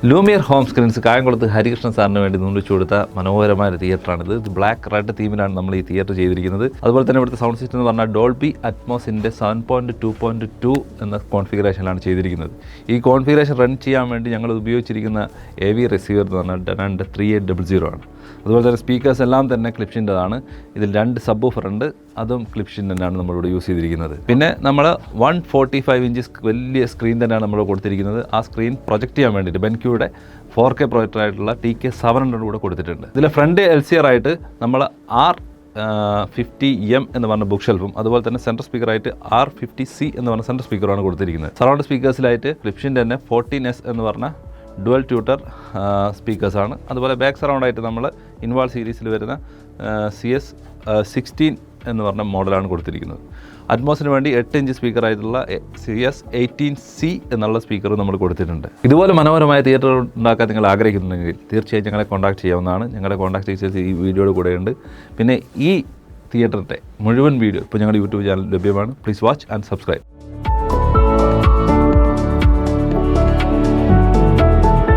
Lumiere home screens കായംകുളത്ത് ഹരികൃഷ്ണൻ സാറിന് വേണ്ടി നിർമ്മിച്ചു കൊടുത്ത മനോഹരമായ ഒരു തിയേറ്ററാണിത്. ഇത് ബ്ലാക്ക് റെഡ് തീമിലാണ് നമ്മൾ ഈ തിയേറ്റർ ചെയ്തിരിക്കുന്നത്. അതുപോലെ തന്നെ ഇവിടുത്തെ സൗണ്ട് സിസ്റ്റം എന്ന് പറഞ്ഞാൽ ഡോൾബി അറ്റ്മോസിൻ്റെ 7.2.2 എന്ന കോൺഫിഗറേഷനിലാണ് ചെയ്തിരിക്കുന്നത്. ഈ കോൺഫിഗറേഷൻ റൺ ചെയ്യാൻ വേണ്ടി ഞങ്ങൾ ഉപയോഗിച്ചിരിക്കുന്ന AV റിസീവർ എന്ന് പറഞ്ഞാൽ ഡനൻ്റെ 3800 ആണ്. അതുപോലെ തന്നെ സ്പീക്കേഴ്സ് എല്ലാം തന്നെ ക്ലിപ്ഷിൻ്റെതാണ്. ഇതിൽ 2 സബ് വൂഫർ ഉണ്ട്, അതും ക്ലിപ്ഷിൻ തന്നെയാണ് നമ്മളിവിടെ യൂസ് ചെയ്തിരിക്കുന്നത്. പിന്നെ നമ്മൾ 145 ഇഞ്ച് വലിയ സ്ക്രീൻ തന്നെയാണ് നമ്മൾ കൊടുത്തിരിക്കുന്നത്. ആ സ്ക്രീൻ പ്രൊജക്റ്റ് ചെയ്യാൻ വേണ്ടിയിട്ട് ബെൻക്യൂയുടെ 4K പ്രൊജക്ടറായിട്ടുള്ള TK700 കൂടെ കൊടുത്തിട്ടുണ്ട്. ഇതിലെ ഫ്രണ്ട് LCR ആയിട്ട് നമ്മൾ R50M എന്ന് പറഞ്ഞ ബുക്ക് ഷെൽഫും അതുപോലെ തന്നെ സെൻട്രൽ സ്പീക്കറായിട്ട് R50C എന്ന് പറഞ്ഞ സെൻട്രൽ സ്പീക്കറാണ് കൊടുത്തിരിക്കുന്നത്. സറൗണ്ട് സ്പീക്കേഴ്സിലായിട്ട് ക്ലിപ്ഷിൻ്റെ തന്നെ 14S എന്ന് പറഞ്ഞ ഡുവൽ ട്യൂട്ടർ സ്പീക്കേഴ്സാണ്. അതുപോലെ ബാക്ക് സറൗണ്ടായിട്ട് നമ്മൾ ഇൻവാൾ സീരീസിൽ വരുന്ന CS16 എന്ന് പറഞ്ഞ മോഡലാണ് കൊടുത്തിരിക്കുന്നത്. അറ്റ്മോസിന് വേണ്ടി 8 ഇഞ്ച് സ്പീക്കറായിട്ടുള്ള CS18C എന്നുള്ള സ്പീക്കർ നമ്മൾ കൊടുത്തിട്ടുണ്ട്. ഇതുപോലെ മനോഹരമായ തിയേറ്റർ ഉണ്ടാക്കാൻ നിങ്ങൾ ആഗ്രഹിക്കുന്നുണ്ടെങ്കിൽ തീർച്ചയായും ഞങ്ങളെ കോൺടാക്ട് ചെയ്യാവുന്നതാണ്. ഞങ്ങളുടെ കോൺടാക്ട് ഡീറ്റെയിൽസ് ഈ വീഡിയോയുടെ കൂടെയുണ്ട്. പിന്നെ ഈ തിയേറ്ററിൻ്റെ മുഴുവൻ വീഡിയോ ഇപ്പോൾ ഞങ്ങളുടെ യൂട്യൂബ് ചാനൽ ലഭ്യമാണ്. Please watch and subscribe.